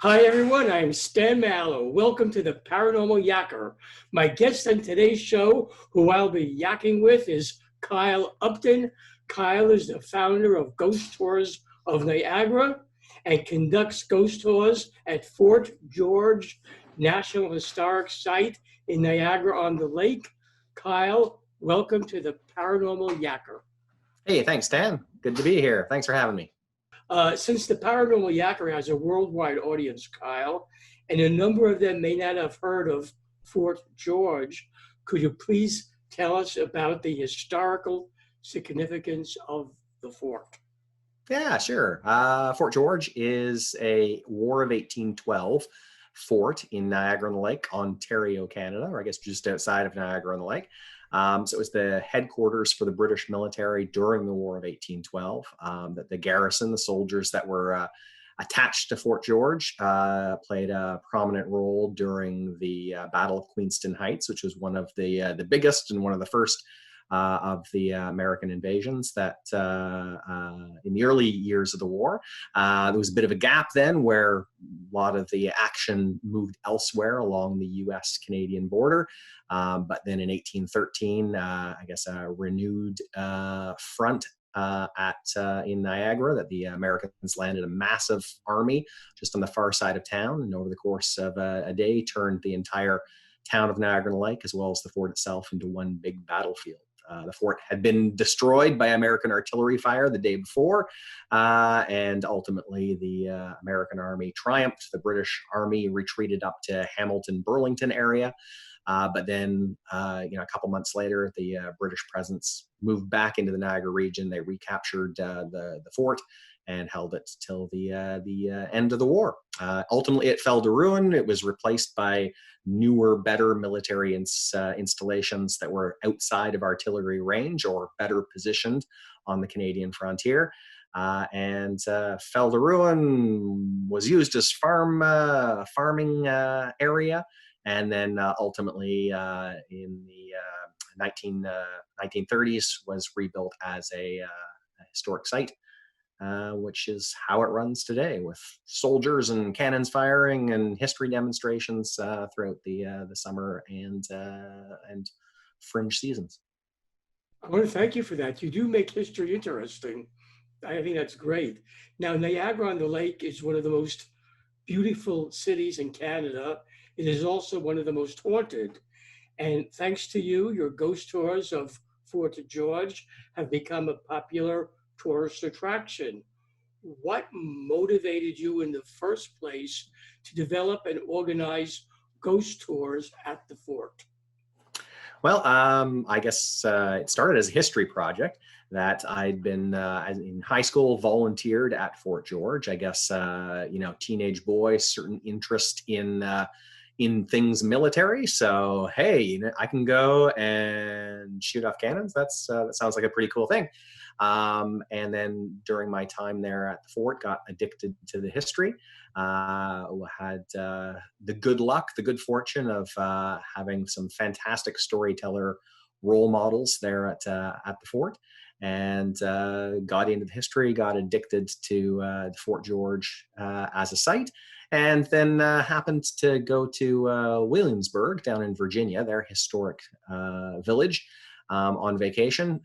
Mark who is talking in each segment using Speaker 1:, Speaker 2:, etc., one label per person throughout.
Speaker 1: Hi everyone, I'm Stan Mallow. Welcome to the Paranormal Yakker. My guest on today's show, who I'll be yakking with, is Kyle Upton. Kyle is the founder of Ghost Tours of Niagara and conducts ghost tours at Fort George National Historic Site in Niagara-on-the-Lake. Kyle, welcome to the Paranormal Yakker.
Speaker 2: Hey, thanks, Dan. Good to be here. Thanks for having me.
Speaker 1: Since the Paranormal Yakker has a worldwide audience, Kyle, and a number of them may not have heard of Fort George, could you please tell us about the historical significance of the fort?
Speaker 2: Yeah, sure. Fort George is a War of 1812 fort in Niagara-on-the-Lake, Ontario, Canada, or I guess just outside of Niagara-on-the-Lake. So it was the headquarters for the British military during the War of 1812. That the garrison, the soldiers that were attached to Fort George, played a prominent role during the Battle of Queenston Heights, which was one of the biggest and one of the first of the American invasions that in the early years of the war. There was a bit of a gap then where a lot of the action moved elsewhere along the US-Canadian border. But then in 1813, I guess a renewed front in Niagara, that the Americans landed a massive army just on the far side of town, and over the course of a day turned the entire town of Niagara-on-the-Lake as well as the fort itself into one big battlefield. The fort had been destroyed by American artillery fire the day before, and ultimately the American army triumphed. The British army retreated up to Hamilton-Burlington area, but then a couple months later, the British presence moved back into the Niagara region. They recaptured the fort and held it till the end of the war. Ultimately, it fell to ruin. It was replaced by newer, better military installations that were outside of artillery range or better positioned on the Canadian frontier. And fell to ruin, was used as farming area, and then ultimately in the 1930s was rebuilt as a historic site. Which is how it runs today, with soldiers and cannons firing and history demonstrations throughout the summer and fringe seasons.
Speaker 1: I want to thank you for that. You do make history interesting. I think that's great. Now, Niagara-on-the-Lake is one of the most beautiful cities in Canada. It is also one of the most haunted. And thanks to you, your ghost tours of Fort George have become a popular tourist attraction. What motivated you in the first place to develop and organize ghost tours at the fort?
Speaker 2: Well, I guess it started as a history project that I'd been in high school, volunteered at Fort George. I guess teenage boy, certain interest in things military. So hey, I can go and shoot off cannons. That sounds like a pretty cool thing. And then during my time there at the fort, got addicted to the history. Had the good luck, the good fortune of having some fantastic storyteller role models there at the fort, and got into the history, got addicted to Fort George as a site, and then happened to go to Williamsburg down in Virginia, their historic village, on vacation.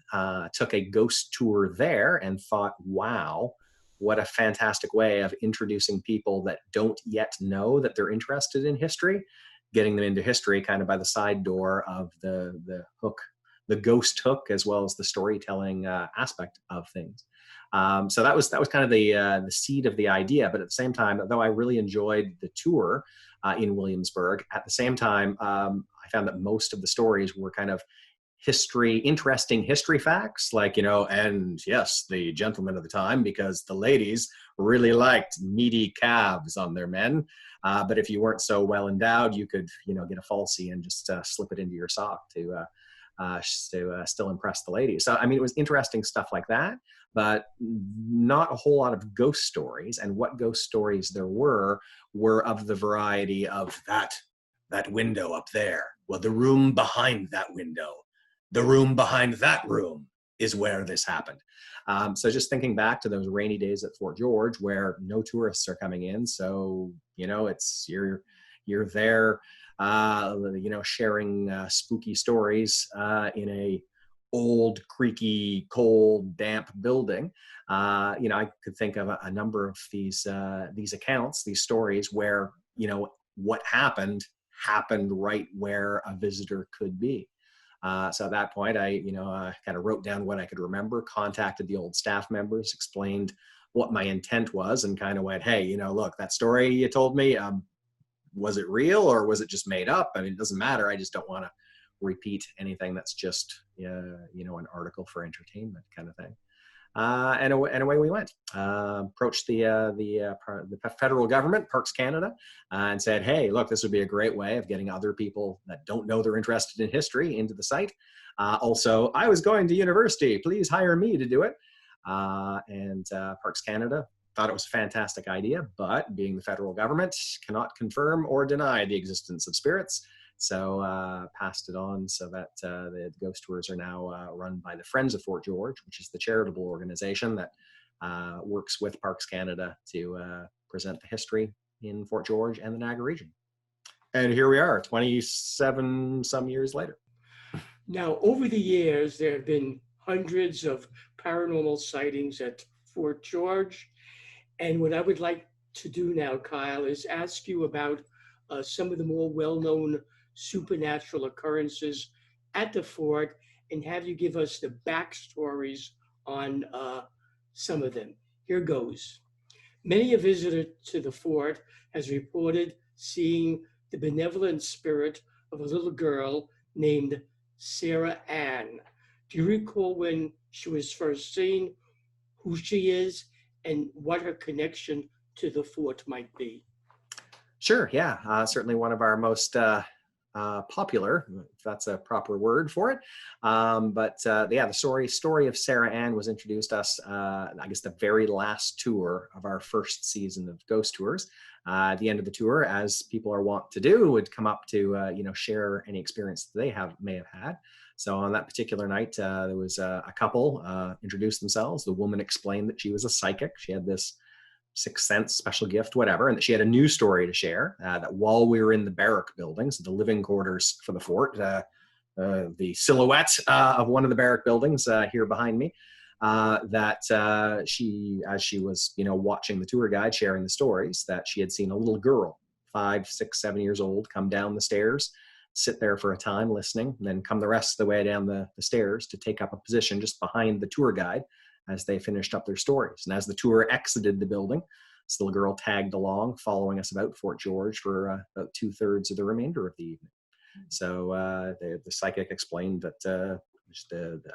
Speaker 2: Took a ghost tour there and thought, wow, what a fantastic way of introducing people that don't yet know that they're interested in history, getting them into history kind of by the side door of the hook, the ghost hook, as well as the storytelling aspect of things. So that was kind of the seed of the idea. But at the same time, though I really enjoyed the tour in Williamsburg, at the same time, I found that most of the stories were kind of interesting history facts, like, and yes, the gentlemen of the time, because the ladies really liked meaty calves on their men. But if you weren't so well endowed, you could, get a falsie and just slip it into your sock to still impress the ladies. So, I mean, it was interesting stuff like that, but not a whole lot of ghost stories. And what ghost stories there were of the variety of that window up there. Well, the room behind that window. The room behind that room, is where this happened. So just thinking back to those rainy days at Fort George where no tourists are coming in. So, it's you're there, sharing spooky stories in a old, creaky, cold, damp building. I could think of a number of these accounts, these stories where, what happened right where a visitor could be. So at that point, I kind of wrote down what I could remember, contacted the old staff members, explained what my intent was, and kind of went, hey, look, that story you told me, was it real or was it just made up? I mean, it doesn't matter. I just don't want to repeat anything that's just, an article for entertainment kind of thing. And away we went. Approached the federal government, Parks Canada, and said, hey, look, this would be a great way of getting other people that don't know they're interested in history into the site. Also, I was going to university. Please hire me to do it. And Parks Canada thought it was a fantastic idea, but being the federal government, cannot confirm or deny the existence of spirits. So passed it on so that the ghost tours are now run by the Friends of Fort George, which is the charitable organization that works with Parks Canada to present the history in Fort George and the Niagara region. And here we are, 27 some years later.
Speaker 1: Now, over the years, there have been hundreds of paranormal sightings at Fort George. And what I would like to do now, Kyle, is ask you about some of the more well-known supernatural occurrences at the fort and have you give us the backstories on some of them. Here goes. Many a visitor to the fort has reported seeing the benevolent spirit of a little girl named Sarah Ann. Do you recall when she was first seen, who she is, and what her connection to the fort might be?
Speaker 2: Sure, yeah. Certainly one of our most popular, if that's a proper word for it. The story of Sarah Ann was introduced us, I guess, the very last tour of our first season of Ghost Tours. At the end of the tour, as people are wont to do, would come up to share any experience that they may have had. So on that particular night, there was a couple introduced themselves. The woman explained that she was a psychic. She had this sixth sense, special gift, whatever, and that she had a news story to share, that while we were in the barrack buildings, the living quarters for the fort, the silhouette of one of the barrack buildings here behind me, that she, as she was, watching the tour guide sharing the stories, that she had seen a little girl, 5, 6, 7 years old, come down the stairs, sit there for a time listening, and then come the rest of the way down the stairs to take up a position just behind the tour guide as they finished up their stories. And as the tour exited the building, this little girl tagged along, following us about Fort George for about 2/3 of the remainder of the evening. So the psychic explained that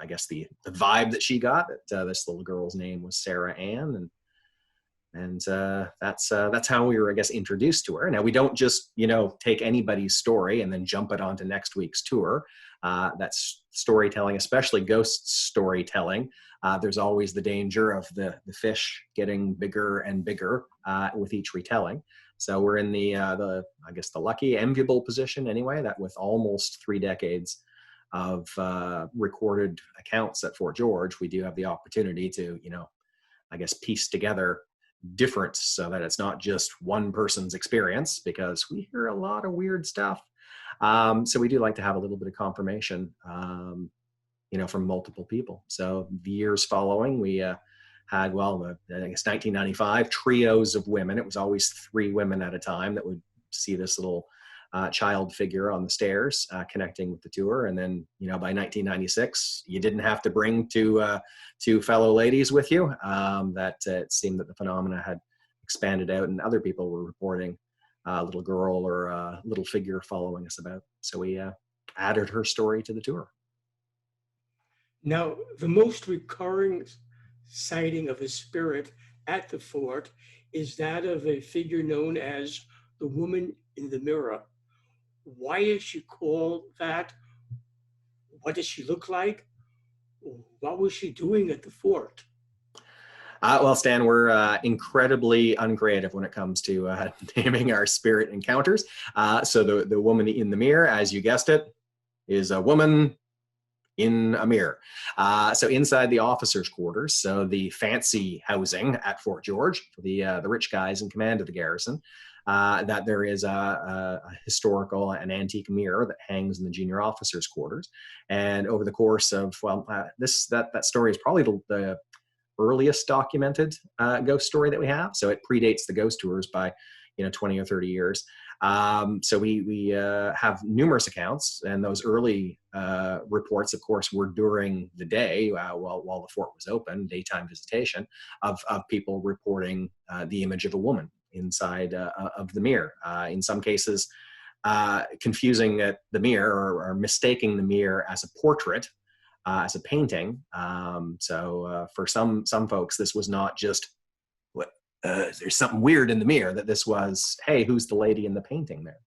Speaker 2: I guess the vibe that she got, that this little girl's name was Sarah Ann, and that's how we were, I guess, introduced to her. Now, we don't just take anybody's story and then jump it onto next week's tour. That's storytelling, especially ghost storytelling. There's always the danger of the fish getting bigger and bigger with each retelling. So we're in the I guess the lucky, enviable position anyway, that with almost 3 decades of recorded accounts at Fort George, we do have the opportunity to, I guess, piece together different so that it's not just one person's experience, because we hear a lot of weird stuff. So we do like to have a little bit of confirmation, from multiple people. So the years following, we had, I guess 1995, trios of women. It was always 3 women at a time that would see this little child figure on the stairs connecting with the tour. And then, by 1996, you didn't have to bring two fellow ladies with you. That it seemed that the phenomena had expanded out and other people were reporting a little girl or a little figure following us about. So we added her story to the tour.
Speaker 1: Now, the most recurring sighting of a spirit at the fort is that of a figure known as the woman in the mirror. Why is she called that? What does she look like? What was she doing at the fort?
Speaker 2: Well, Stan, we're incredibly uncreative when it comes to naming our spirit encounters. So the woman in the mirror, as you guessed it, is a woman in a mirror. So inside the officers' quarters, so the fancy housing at Fort George, the rich guys in command of the garrison, that there is a historical and antique mirror that hangs in the junior officers' quarters. And over the course of, well, that story is probably the earliest documented ghost story that we have. So it predates the ghost tours by 20 or 30 years. So we have numerous accounts, and those early reports, of course, were during the day while the fort was open, daytime visitation of people reporting the image of a woman inside of the mirror. In some cases, confusing the mirror or mistaking the mirror as a portrait, as a painting. So for some folks, this was not just there's something weird in the mirror, that this was, hey, who's the lady in the painting there?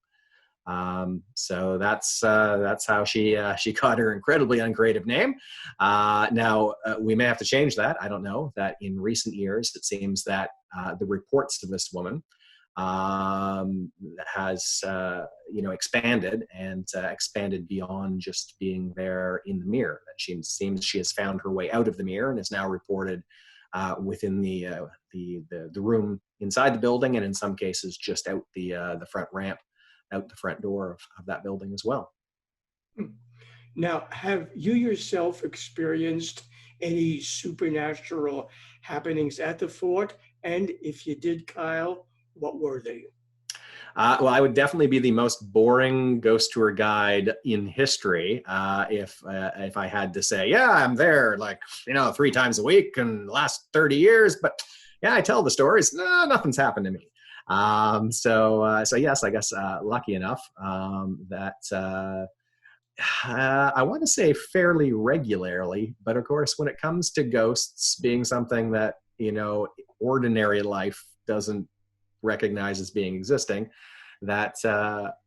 Speaker 2: So that's how she got her incredibly uncreative name. Now we may have to change that. I don't know. That in recent years, it seems that the reports to this woman has expanded and expanded beyond just being there in the mirror. That she has found her way out of the mirror and is now reported within the room inside the building, and in some cases just out the front ramp, out the front door of that building as well.
Speaker 1: Now, have you yourself experienced any supernatural happenings at the fort? And if you did, Kyle, what were they?
Speaker 2: Well, I would definitely be the most boring ghost tour guide in history if I had to say, yeah, I'm there 3 times a week in the last 30 years, but yeah, I tell the stories. No, nothing's happened to me. So yes, I guess lucky enough that I want to say fairly regularly, but of course, when it comes to ghosts being something that ordinary life doesn't recognize as being existing, that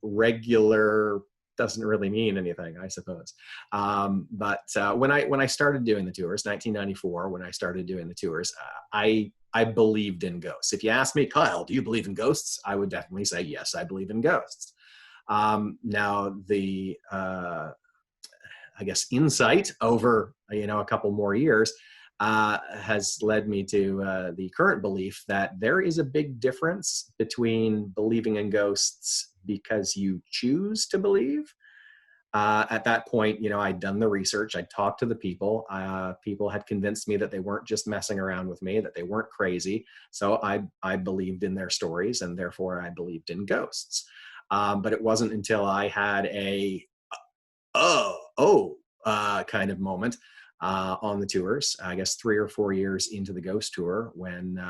Speaker 2: regular doesn't really mean anything, I suppose. But when I started doing the tours, 1994, when I started doing the tours, I believed in ghosts. If you ask me, Kyle, do you believe in ghosts? I would definitely say, yes, I believe in ghosts. Now the, I guess, insight over, a couple more years has led me to the current belief that there is a big difference between believing in ghosts because you choose to believe. At that point, I'd done the research, I'd talked to the people. People had convinced me that they weren't just messing around with me, that they weren't crazy. So I believed in their stories, and therefore I believed in ghosts. But it wasn't until I had a kind of moment on the tours, I guess 3 or 4 years into the ghost tour, when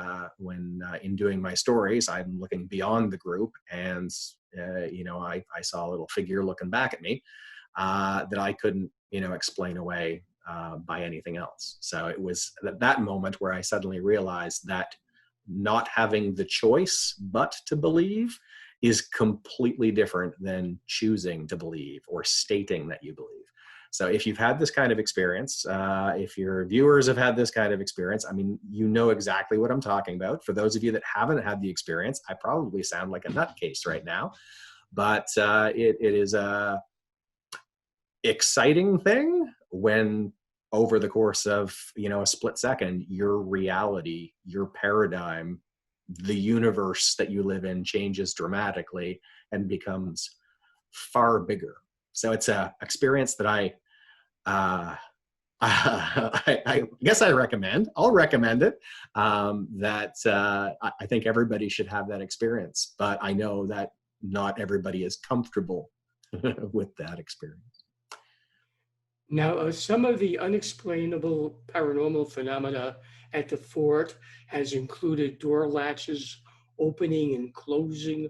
Speaker 2: in doing my stories, I'm looking beyond the group, and I saw a little figure looking back at me that I couldn't explain away by anything else. So it was at that moment where I suddenly realized that not having the choice but to believe is completely different than choosing to believe or stating that you believe. So if you've had this kind of experience, if your viewers have had this kind of experience, I mean, you know exactly what I'm talking about. For those of you that haven't had the experience, I probably sound like a nutcase right now, but it is a exciting thing when over the course of, a split second, your reality, your paradigm, the universe that you live in changes dramatically and becomes far bigger. So it's a experience that I guess I recommend. I'll recommend it. I think everybody should have that experience, but I know that not everybody is comfortable with that experience.
Speaker 1: Now, some of the unexplainable paranormal phenomena at the fort has included door latches opening and closing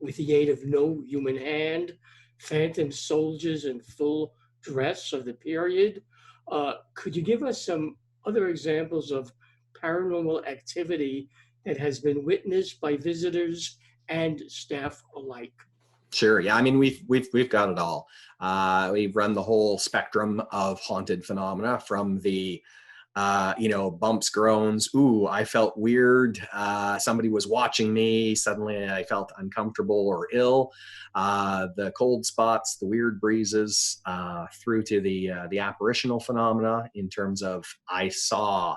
Speaker 1: with the aid of no human hand, phantom soldiers in full dress of the period. Could you give us some other examples of paranormal activity that has been witnessed by visitors and staff alike?
Speaker 2: Sure. Yeah. I mean, we've got it all. We've run the whole spectrum of haunted phenomena, from the bumps, groans. Ooh, I felt weird. Somebody was watching me. Suddenly I felt uncomfortable or ill. The cold spots, the weird breezes, through to the apparitional phenomena in terms of I saw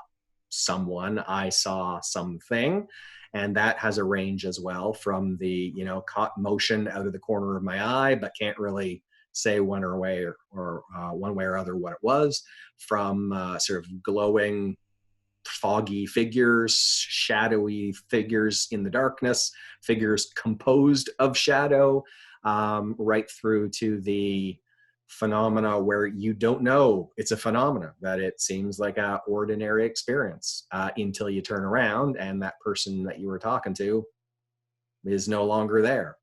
Speaker 2: someone, I saw something. And that has a range as well from the, caught motion out of the corner of my eye, but can't really say one way or one way or other what it was, from sort of glowing, foggy figures, shadowy figures in the darkness, figures composed of shadow, right through to the phenomena where you don't know it's a phenomena, that it seems like a ordinary experience until you turn around and that person that you were talking to is no longer there.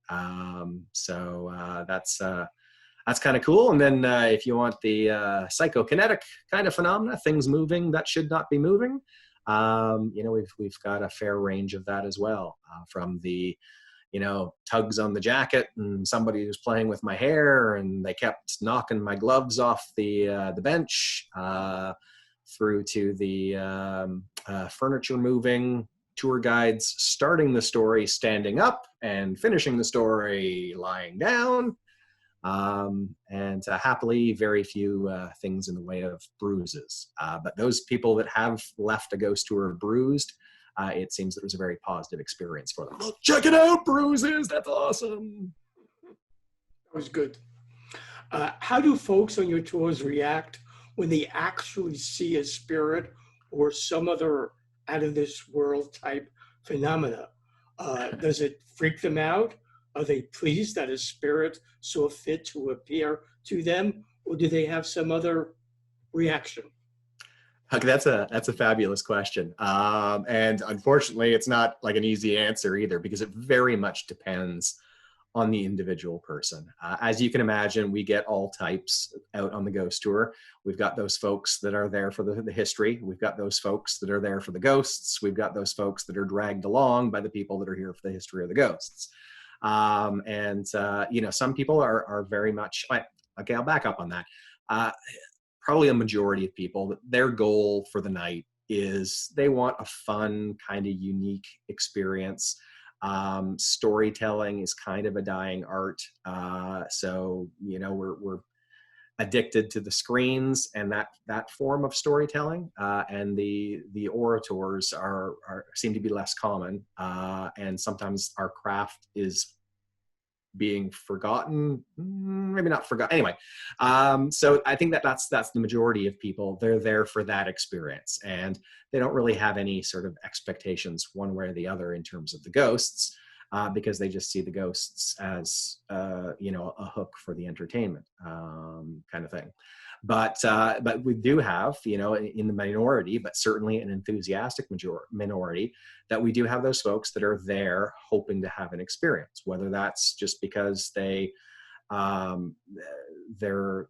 Speaker 2: That's kind of cool. And then if you want the psychokinetic kind of phenomena, things moving that should not be moving, we've got a fair range of that as well, from the tugs on the jacket and somebody was playing with my hair and they kept knocking my gloves off the bench, through to the furniture moving, tour guides starting the story standing up and finishing the story lying down. And happily, very few things in the way of bruises. But those people that have left a ghost tour bruised, it seems that it was a very positive experience for them. Well, check it out, bruises. That's awesome.
Speaker 1: That was good. How do folks on your tours react when they actually see a spirit or some other out of this world type phenomena? Does it freak them out? Are they pleased that a spirit saw fit to appear to them, or do they have some other reaction?
Speaker 2: Okay, that's a fabulous question, and unfortunately, it's not like an easy answer either, because it very much depends on the individual person. As you can imagine, we get all types out on the ghost tour. We've got those folks that are there for the history. We've got those folks that are there for the ghosts. We've got those folks that are dragged along by the people that are here for the history of the ghosts. Some people are very much, okay, I'll back up on that. Probably a majority of people, their goal for the night is they want a fun, kind of unique experience. Storytelling is kind of a dying art. We're addicted to the screens and that form of storytelling, and the orators seem to be less common, and sometimes our craft is being forgotten, maybe not forgotten anyway. So I think that's the majority of people. They're there for that experience and they don't really have any sort of expectations one way or the other in terms of the ghosts, because they just see the ghosts as a hook for the entertainment, kind of thing. But we do have, in the minority, but certainly an enthusiastic minority, that we do have those folks that are there hoping to have an experience, whether that's just because they're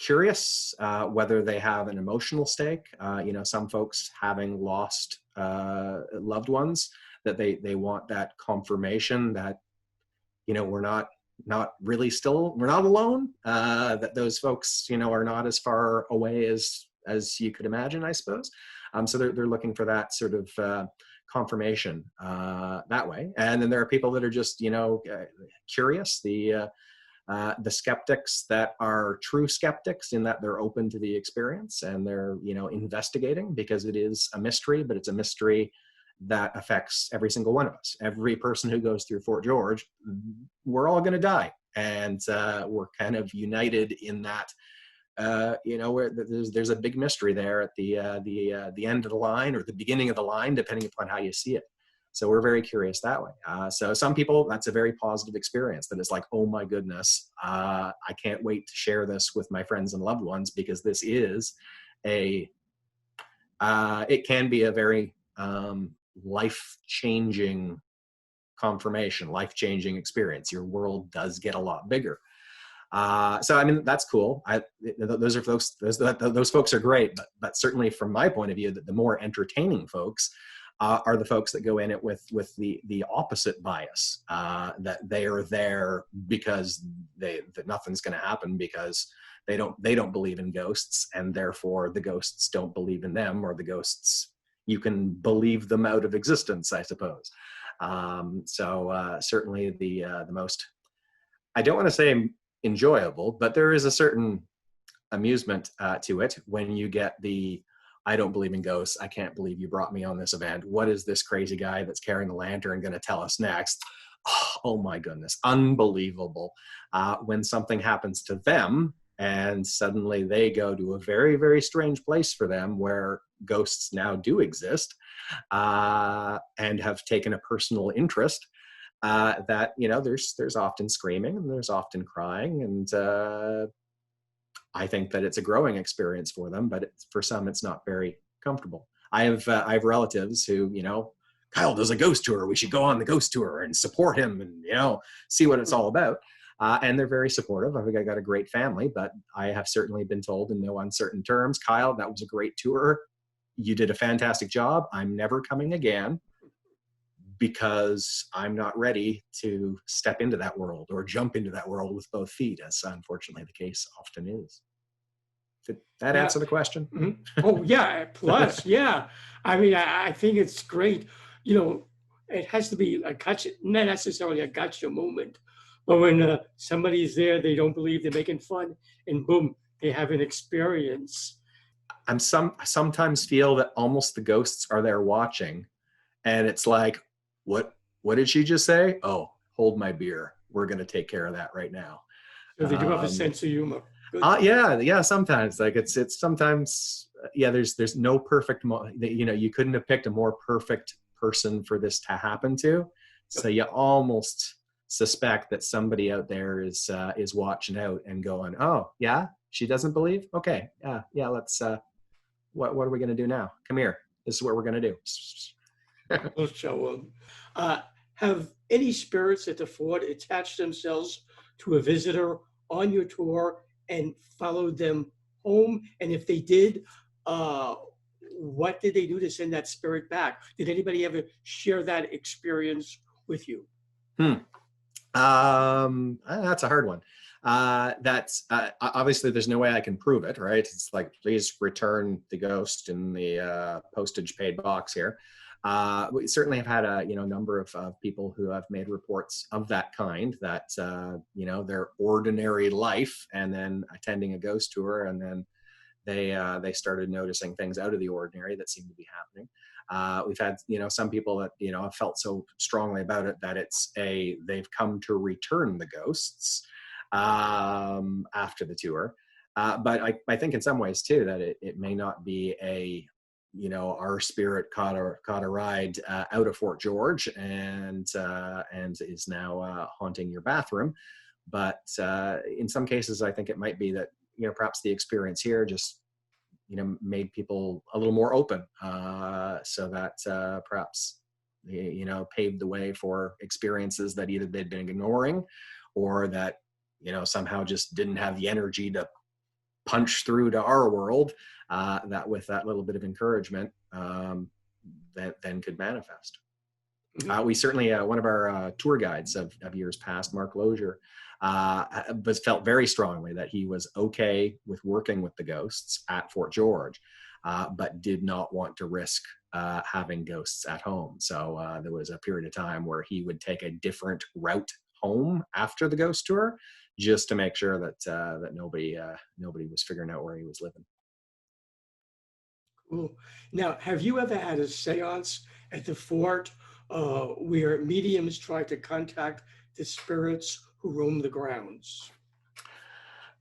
Speaker 2: curious, whether they have an emotional stake. Some folks having lost loved ones, that they want that confirmation that, we're not alone, that those folks, are not as far away as you could imagine, I suppose. So they're looking for that sort of confirmation that way. And then there are people that are just, curious, the skeptics that are true skeptics in that they're open to the experience and they're, investigating, because it is a mystery, but it's a mystery that affects every single one of us. Every person who goes through Fort George, we're all going to die. And we're kind of united in that, where there's a big mystery there at the end of the line or the beginning of the line, depending upon how you see it. So we're very curious that way. So some people, that's a very positive experience, that is like, oh my goodness, I can't wait to share this with my friends and loved ones, because this is it can be a very life-changing confirmation, life-changing experience. Your world does get a lot bigger. So I mean, that's cool. Those folks are great, but certainly from my point of view, that the more entertaining folks are the folks that go in it with the opposite bias, that they are there because that nothing's going to happen, because they don't believe in ghosts, and therefore the ghosts don't believe in them, or the ghosts, you can believe them out of existence, I suppose. Certainly the most, I don't want to say enjoyable, but there is a certain amusement to it when you get the, I don't believe in ghosts, I can't believe you brought me on this event, what is this crazy guy that's carrying the lantern going to tell us next? Oh my goodness, unbelievable. When something happens to them and suddenly they go to a very, very strange place for them where ghosts now do exist, and have taken a personal interest, that, there's often screaming and there's often crying, and I think that it's a growing experience for them, but for some, it's not very comfortable. I have relatives who, Kyle does a ghost tour. We should go on the ghost tour and support him, and see what it's all about. And they're very supportive. I think I got a great family, but I have certainly been told in no uncertain terms, Kyle, that was a great tour. You did a fantastic job. I'm never coming again, because I'm not ready to step into that world or jump into that world with both feet, as unfortunately the case often is. Did that answer the question?
Speaker 1: Mhm. Oh, yeah. Plus, yeah. I mean, I think it's great. It has to be a gotcha, not necessarily a gotcha moment, but when somebody's there, they don't believe, they're making fun, and boom, they have an experience.
Speaker 2: Sometimes feel that almost the ghosts are there watching, and it's like, what did she just say? Oh, hold my beer. We're going to take care of that right now.
Speaker 1: So they do have a sense of humor.
Speaker 2: Yeah. Sometimes, like it's sometimes, yeah. There's no perfect. You couldn't have picked a more perfect person for this to happen to. So you almost suspect that somebody out there is watching out and going, oh yeah, she doesn't believe. Okay, yeah. Let's. What are we going to do now? Come here. This is what we're going to do.
Speaker 1: We'll show them. Have any spirits at the fort attached themselves to a visitor on your tour and followed them home? And if they did, what did they do to send that spirit back? Did anybody ever share that experience with you?
Speaker 2: That's a hard one. That's obviously there's no way I can prove it, right? It's like, please return the ghost in the postage paid box here. We certainly have had a number of people who have made reports of that kind, that their ordinary life and then attending a ghost tour, and then they started noticing things out of the ordinary that seemed to be happening. We've had some people that have felt so strongly about it that they've come to return the ghosts after the tour. But I think in some ways too that it may not be our spirit caught a ride out of Fort George and is now haunting your bathroom. But in some cases, I think it might be that perhaps the experience here just made people a little more open, so that perhaps paved the way for experiences that either they'd been ignoring, or that somehow just didn't have the energy to punch through to our world, that with that little bit of encouragement, that then could manifest. We certainly, one of our tour guides of years past, Mark Lozier, felt very strongly that he was okay with working with the ghosts at Fort George, but did not want to risk having ghosts at home. So there was a period of time where he would take a different route home after the ghost tour, just to make sure that nobody was figuring out where he was living.
Speaker 1: Cool. Now, have you ever had a seance at the fort where mediums tried to contact the spirits who roam the grounds?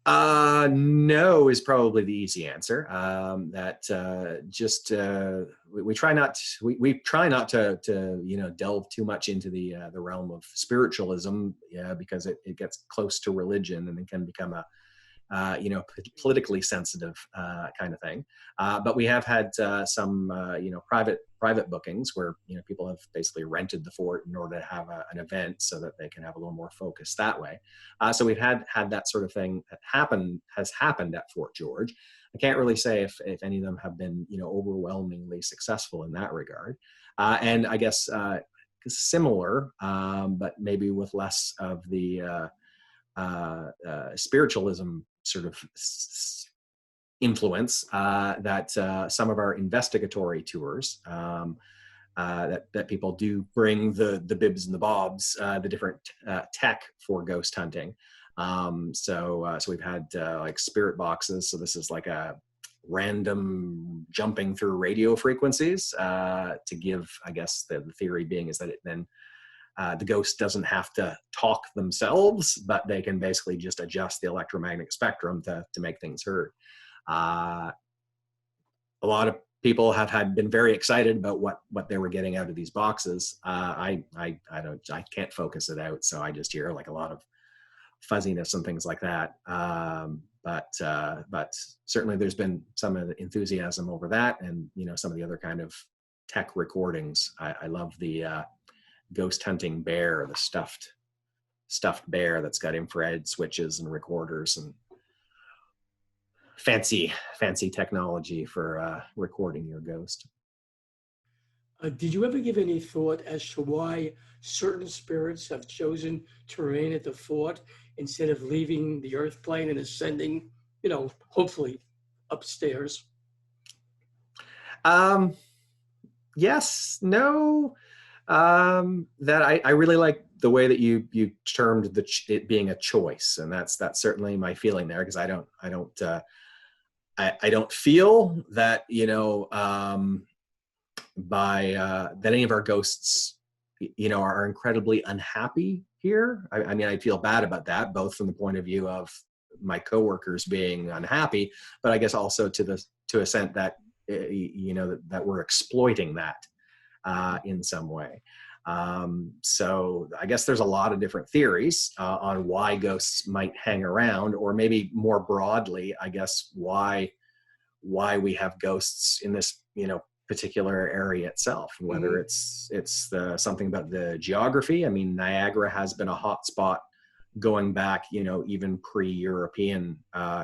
Speaker 2: No is probably the easy answer. We try not to delve too much into the realm of spiritualism, because it gets close to religion and it can become a politically sensitive kind of thing. But we have had some private bookings where people have basically rented the fort in order to have an event so that they can have a little more focus that way. So we've had that sort of thing that has happened at Fort George. I can't really say if any of them have been overwhelmingly successful in that regard. And I guess similar, but maybe with less of the spiritualism sort of influence that some of our investigatory tours that people do bring the bibs and the bobs, the different tech for ghost hunting. So we've had like spirit boxes. So this is like a random jumping through radio frequencies to give, I guess the theory being is that it then the ghost doesn't have to talk themselves, but they can basically just adjust the electromagnetic spectrum to make things heard. A lot of people have been very excited about what they were getting out of these boxes. I can't focus it out, so I just hear like a lot of fuzziness and things like that. But certainly there's been some enthusiasm over that, and some of the other kind of tech recordings. I love the ghost hunting bear, the stuffed bear that's got infrared switches and recorders and fancy technology for recording your ghost.
Speaker 1: Did you ever give any thought as to why certain spirits have chosen to remain at the fort instead of leaving the earth plane and ascending, hopefully upstairs?
Speaker 2: Yes, no. That I really like the way that you termed it being a choice, and that's certainly my feeling there, because I don't feel that that any of our ghosts are incredibly unhappy here. I mean, I feel bad about that, both from the point of view of my coworkers being unhappy, but I guess also to a extent that that we're exploiting that in some way. So I guess there's a lot of different theories on why ghosts might hang around, or maybe more broadly, I guess why we have ghosts in this particular area itself. Whether it's something about the geography. I mean, Niagara has been a hot spot going back even pre-European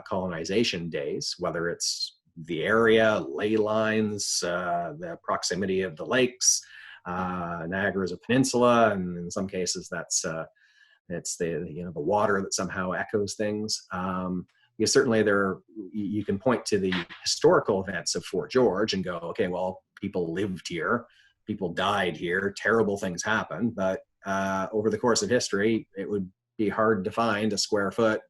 Speaker 2: colonization days. Whether it's the area, ley lines, the proximity of the lakes. Niagara is a peninsula, and in some cases it's the water that somehow echoes things. Certainly you can point to the historical events of Fort George and go, okay, well, people lived here, people died here, terrible things happened, but over the course of history, it would be hard to find a square foot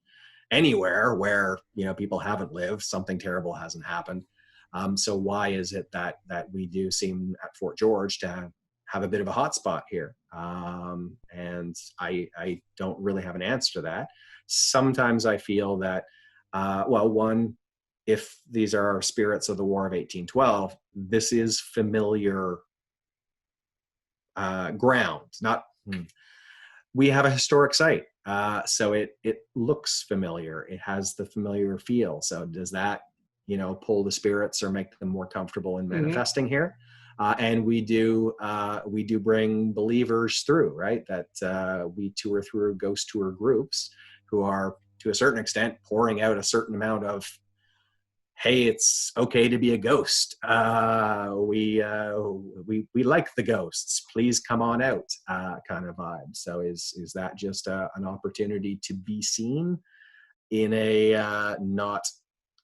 Speaker 2: anywhere where people haven't lived, something terrible hasn't happened. So why is it that we do seem at Fort George to have a bit of a hot spot here? And I don't really have an answer to that. Sometimes I feel that, one, if these are spirits of the War of 1812, this is familiar ground. We have a historic site, so it looks familiar. It has the familiar feel. So does that pull the spirits or make them more comfortable in manifesting here? And we do bring believers through, right? That we tour through ghost tour groups who are, to a certain extent, pouring out a certain amount of, hey, it's okay to be a ghost. We like the ghosts. Please come on out, kind of vibe. So is that just an opportunity to be seen in a not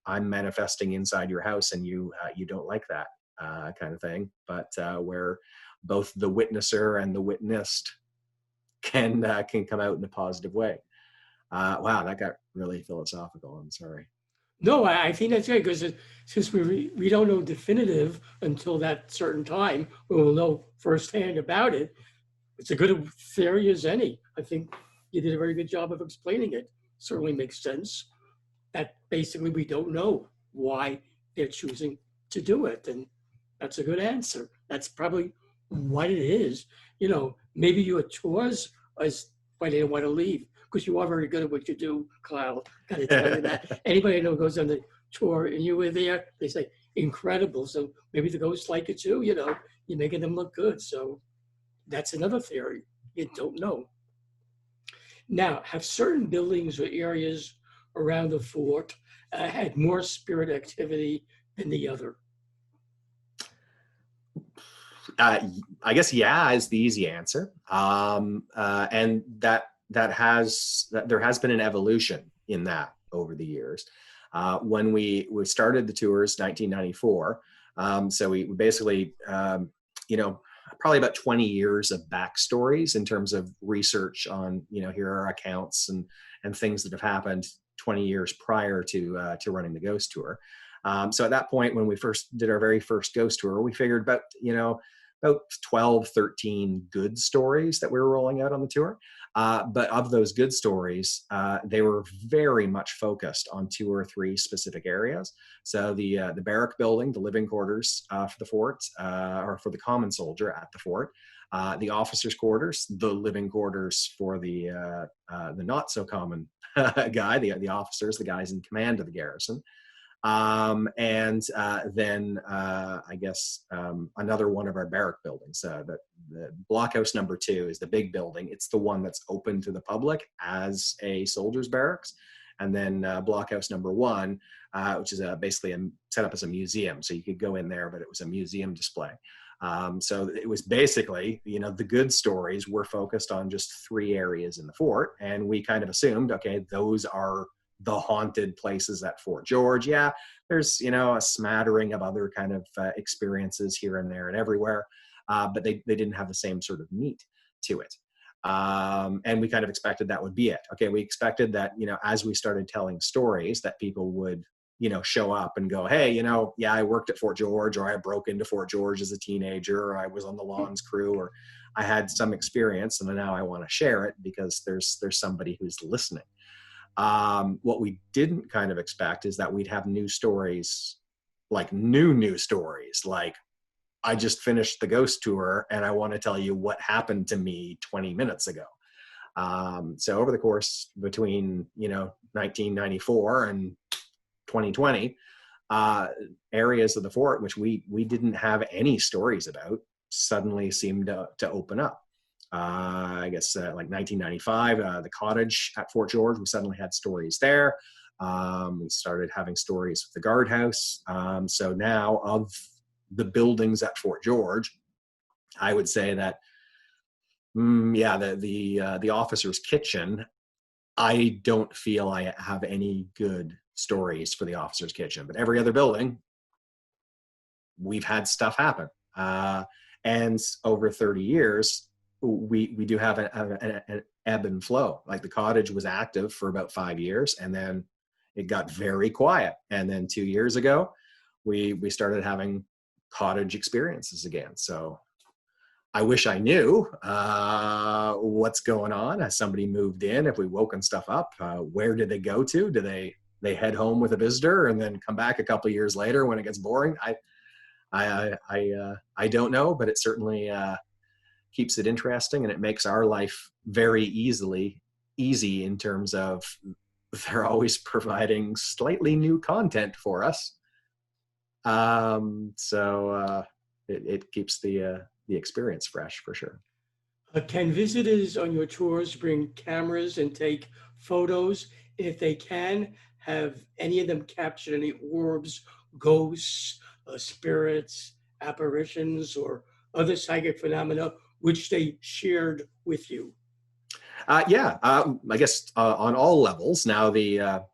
Speaker 2: I'm manifesting inside your house and you don't like that kind of thing, but where both the witnesser and the witnessed can come out in a positive way. Wow, that got really philosophical. I'm sorry.
Speaker 1: No, I think that's great, because since we don't know definitive until that certain time when we'll know firsthand about it, it's a good theory as any. I think you did a very good job of explaining it. Certainly makes sense that basically we don't know why they're choosing to do it. And that's a good answer. That's probably what it is. Maybe your tours is why they don't want to leave, because you are very good at what you do, Kyle. Got to tell you that. Anybody I know goes on the tour and you were there, they say, incredible. So maybe the ghosts like it too, you're making them look good. So that's another theory. You don't know. Now, have certain buildings or areas around the fort had more spirit activity than the other?
Speaker 2: I guess yeah is the easy answer, and that there has been an evolution in that. over the years. When we started the tours, 1994. So we basically, probably about 20 years of backstories in terms of research on, here are accounts and things that have happened 20 years prior to running the Ghost Tour. So at that point, when we first did our very first Ghost Tour, we figured about 12, 13 good stories that we were rolling out on the tour. But of those good stories, they were very much focused on 2 or 3 specific areas. So the barrack building, the living quarters for the fort, or for the common soldier at the fort, the officers' quarters, the living quarters for the not so common guy, the officers, the guys in command of the garrison. And then I guess another one of our barrack buildings. The blockhouse number 2 is the big building. It's the one that's open to the public as a soldier's barracks. And then blockhouse number 1, which is basically set up as a museum. So you could go in there, but it was a museum display. So it was basically, the good stories were focused on just 3 areas in the fort. And we kind of assumed, okay, those are the haunted places at Fort George. Yeah, there's, a smattering of other kind of experiences here and there and everywhere, but they didn't have the same sort of meat to it. And we kind of expected that would be it. Okay, we expected that, as we started telling stories, that people would, show up and go, hey, yeah, I worked at Fort George, or I broke into Fort George as a teenager, or I was on the lawns crew, or I had some experience and now I want to share it because there's somebody who's listening. What we didn't kind of expect is that we'd have new stories, like new stories, like I just finished the Ghost Tour and I want to tell you what happened to me 20 minutes ago. So over the course between, 1994 and 2020, areas of the fort, which we didn't have any stories about, suddenly seemed to open up. I guess like 1995, the cottage at Fort George, we suddenly had stories there. We started having stories with the guardhouse. So now, of the buildings at Fort George, I would say that, the officer's kitchen, I don't feel I have any good stories for the officer's kitchen, but every other building, we've had stuff happen. And over 30 years, we do have an ebb and flow. Like the cottage was active for about 5 years, and then it got very quiet. And then 2 years ago, we started having cottage experiences again. So I wish I knew what's going on. Has somebody moved in? Have we woken stuff up? Where did they go to? Do they head home with a visitor and then come back a couple of years later when it gets boring? I don't know, but it certainly keeps it interesting, and it makes our life very easy in terms of they're always providing slightly new content for us. So it keeps the experience fresh for sure.
Speaker 1: Can visitors on your tours bring cameras and take photos? If they can, have any of them captured any orbs, ghosts, spirits, apparitions, or other psychic phenomena which they shared with you?
Speaker 2: I guess on all levels. Now, the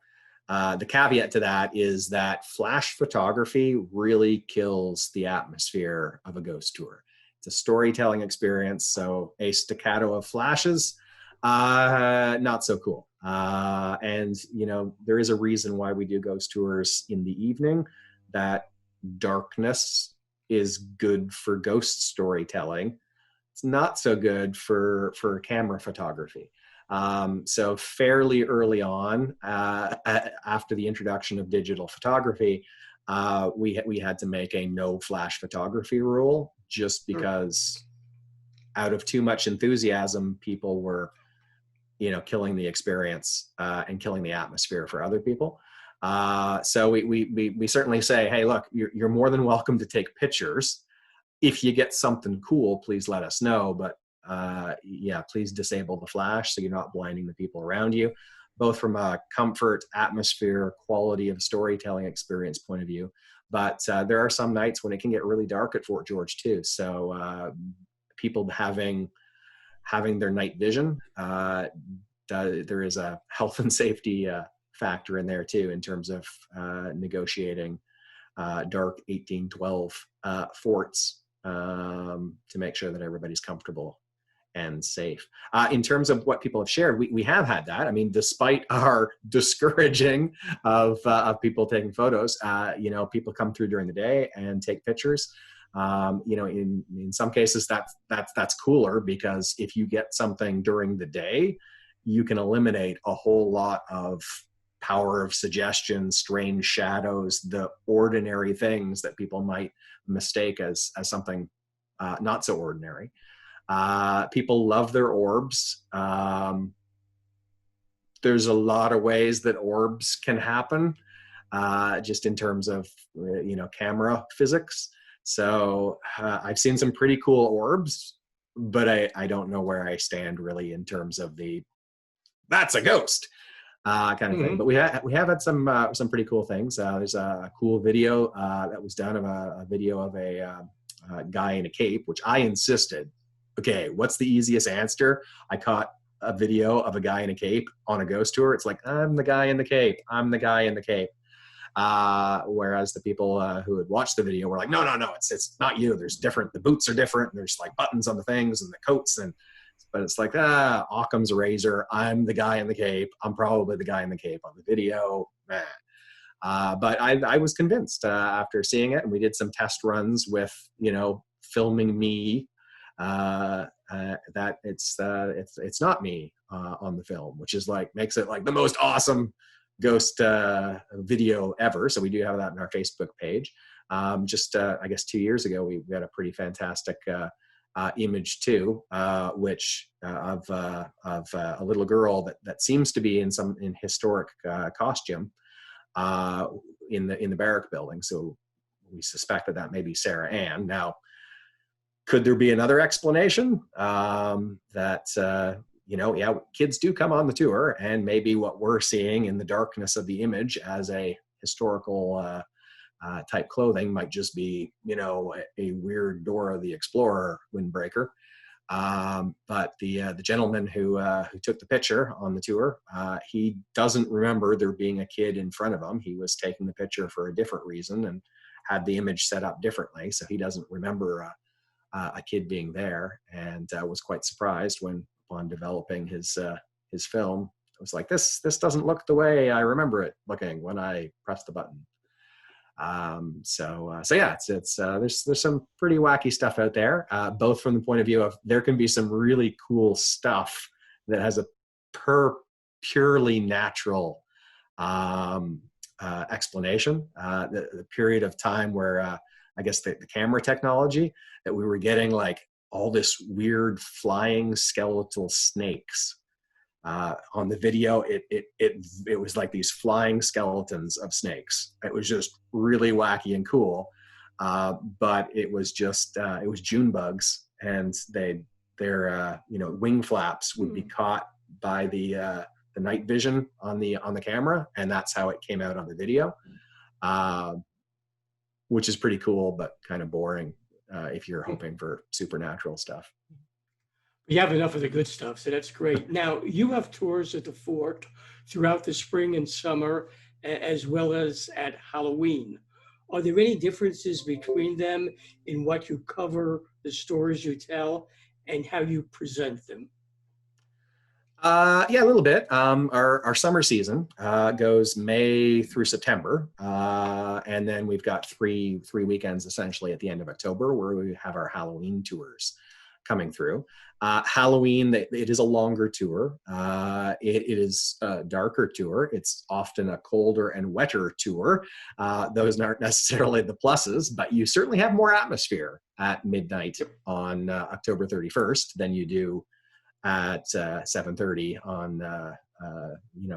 Speaker 2: caveat to that is that flash photography really kills the atmosphere of a ghost tour. It's a storytelling experience, so a staccato of flashes, not so cool. And there is a reason why we do ghost tours in the evening. That darkness is good for ghost storytelling. It's not so good for camera photography. So fairly early on, after the introduction of digital photography, we had to make a no flash photography rule, just because out of too much enthusiasm, people were, killing the experience and killing the atmosphere for other people. So we certainly say, hey, look, you're more than welcome to take pictures. If you get something cool, please let us know. But please disable the flash so you're not blinding the people around you, both from a comfort, atmosphere, quality of storytelling experience point of view. But there are some nights when it can get really dark at Fort George too. So people having their night vision, there is a health and safety factor in there too, in terms of negotiating dark 1812 forts to make sure that everybody's comfortable and safe. In terms of what people have shared, we have had that. I mean, despite our discouraging of people taking photos, people come through during the day and take pictures. In some cases that's cooler, because if you get something during the day, you can eliminate a whole lot of power of suggestion, strange shadows, the ordinary things that people might mistake as something not so ordinary. People love their orbs. There's a lot of ways that orbs can happen, just in terms of camera physics. So I've seen some pretty cool orbs, but I don't know where I stand really in terms of that's a ghost kind of thing. But we have had some pretty cool things. There's a cool video that was done of a video of a guy in a cape, which I insisted, okay, what's the easiest answer? I caught a video of a guy in a cape on a ghost tour. It's like, I'm the guy in the cape. I'm the guy in the cape. Whereas the people who had watched the video were like, no, it's not you. The boots are different. There's like buttons on the things and the coats. But it's like, Occam's razor. I'm the guy in the cape. I'm probably the guy in the cape on the video. But I was convinced after seeing it, and we did some test runs with, filming me, that it's not me on the film, which is makes it like the most awesome ghost video ever. So we do have that on our Facebook page. I guess 2 years ago, we had a pretty fantastic image too, which of a little girl that seems to be in historic costume in the barrack building. So we suspect that may be Sarah Ann. Now, could there be another explanation kids do come on the tour, and maybe what we're seeing in the darkness of the image as a historical type clothing might just be, a weird Dora the Explorer windbreaker. But the gentleman who took the picture on the tour, he doesn't remember there being a kid in front of him. He was taking the picture for a different reason and had the image set up differently, so he doesn't remember a kid being there, and was quite surprised when, upon developing his film, it was like, this doesn't look the way I remember it looking when I pressed the button. So yeah, there's some pretty wacky stuff out there, both from the point of view of there can be some really cool stuff that has a purely natural explanation. The period of time where I guess the camera technology that we were getting, like all this weird flying skeletal snakes on the video, it was like these flying skeletons of snakes. It was just really wacky and cool, but it was just it was June bugs, and their wing flaps would be caught by the night vision on the camera, and that's how it came out on the video, which is pretty cool, but kind of boring if you're hoping for supernatural stuff.
Speaker 1: You have enough of the good stuff, so that's great. Now, you have tours at the fort throughout the spring and summer, as well as at Halloween. Are there any differences between them in what you cover, the stories you tell, and how you present them?
Speaker 2: Yeah, a little bit. Our summer season goes May through September, and then we've got three weekends essentially at the end of October where we have our Halloween tours coming through. Halloween, it is a longer tour. It is a darker tour. It's often a colder and wetter tour. Those aren't necessarily the pluses, but you certainly have more atmosphere at midnight on October 31st than you do at 7:30 on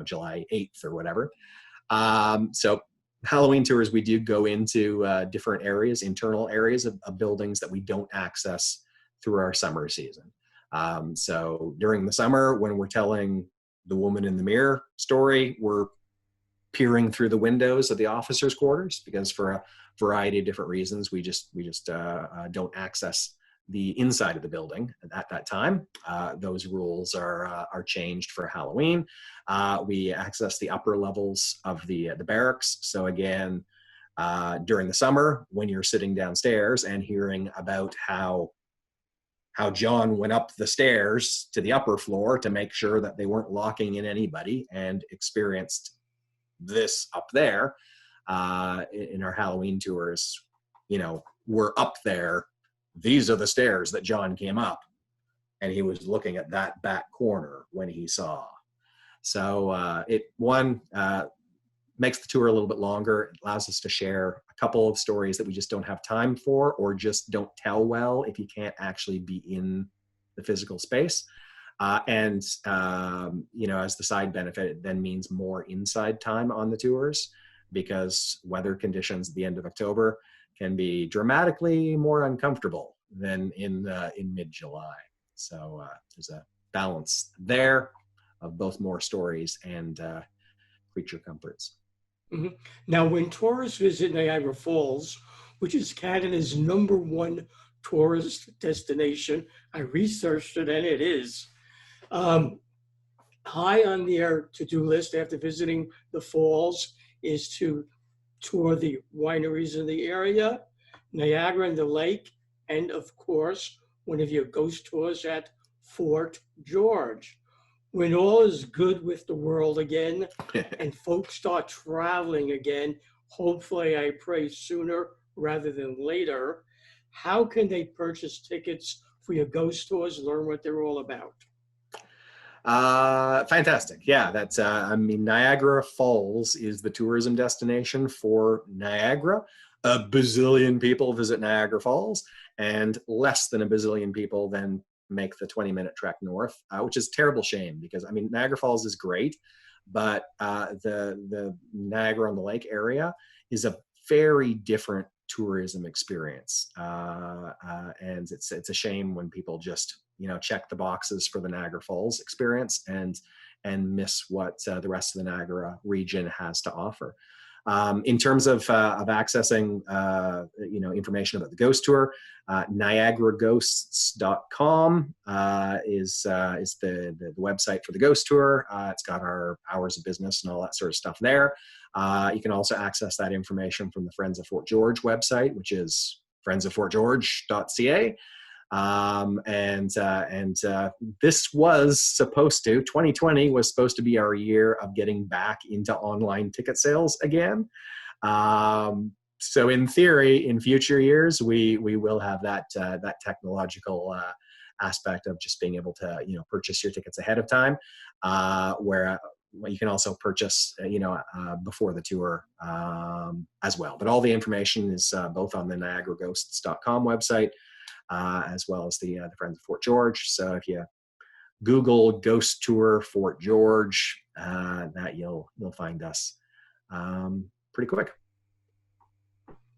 Speaker 2: July 8th or whatever. So Halloween tours, we do go into different areas, internal areas of buildings that we don't access through our summer season. So during the summer, when we're telling the woman in the mirror story, we're peering through the windows of the officers' quarters, because for a variety of different reasons, we just don't access the inside of the building at that time. Those rules are changed for Halloween. We access the upper levels of the barracks. So again, during the summer, when you're sitting downstairs and hearing about how John went up the stairs to the upper floor to make sure that they weren't locking in anybody, and experienced this up there in our Halloween tours, we're up there. These are the stairs that John came up, and he was looking at that back corner when he saw. So it makes the tour a little bit longer. It allows us to share a couple of stories that we just don't have time for, or just don't tell well if you can't actually be in the physical space. As the side benefit, it then means more inside time on the tours, because weather conditions at the end of October can be dramatically more uncomfortable than in mid-July. So there's a balance there of both more stories and creature comforts.
Speaker 1: Mm-hmm. Now, when tourists visit Niagara Falls, which is Canada's #1 tourist destination, I researched it and it is, high on their to-do list after visiting the falls is to tour the wineries in the area, Niagara-on-the-Lake, and of course, one of your ghost tours at Fort George. When all is good with the world again and folks start traveling again, hopefully, I pray sooner rather than later, how can they purchase tickets for your ghost tours and learn what they're all about?
Speaker 2: Fantastic. Yeah, that's, Niagara Falls is the tourism destination for Niagara. A bazillion people visit Niagara Falls, and less than a bazillion people then make the 20-minute trek north, which is a terrible shame, because Niagara Falls is great, but the Niagara-on-the-Lake area is a very different tourism experience, and it's a shame when people just check the boxes for the Niagara Falls experience and miss what the rest of the Niagara region has to offer. In terms of accessing information about the ghost tour, Niagaraghosts.com is the website for the ghost tour. It's got our hours of business and all that sort of stuff there. You can also access that information from the Friends of Fort George website, which is friendsoffortgeorge.ca. This was supposed to, 2020 was supposed to be our year of getting back into online ticket sales again. So in theory, in future years, we will have that technological aspect of just being able to purchase your tickets ahead of time, where you can also purchase before the tour as well. But all the information is both on the Niagaraghosts.com website, as well as the Friends of Fort George. So if you Google Ghost Tour Fort George, that you'll find us pretty quick.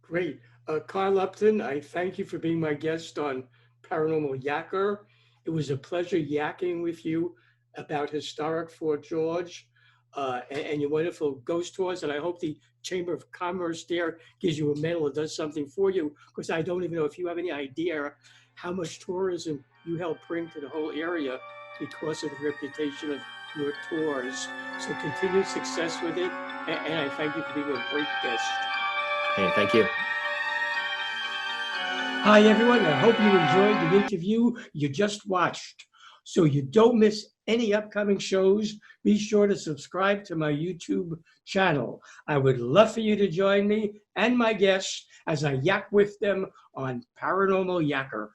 Speaker 1: Great. Kyle Upton, I thank you for being my guest on Paranormal Yakker. It was a pleasure yakking with you about historic Fort George and your wonderful ghost tours. And I hope the Chamber of Commerce there gives you a medal or does something for you, because I don't even know if you have any idea how much tourism you help bring to the whole area because of the reputation of your tours. So continued success with it. And I thank you for being a great guest.
Speaker 2: Hey, thank you.
Speaker 1: Hi, everyone. I hope you enjoyed the interview you just watched. So you don't miss any upcoming shows, be sure to subscribe to my YouTube channel. I would love for you to join me and my guests as I yak with them on Paranormal Yakker.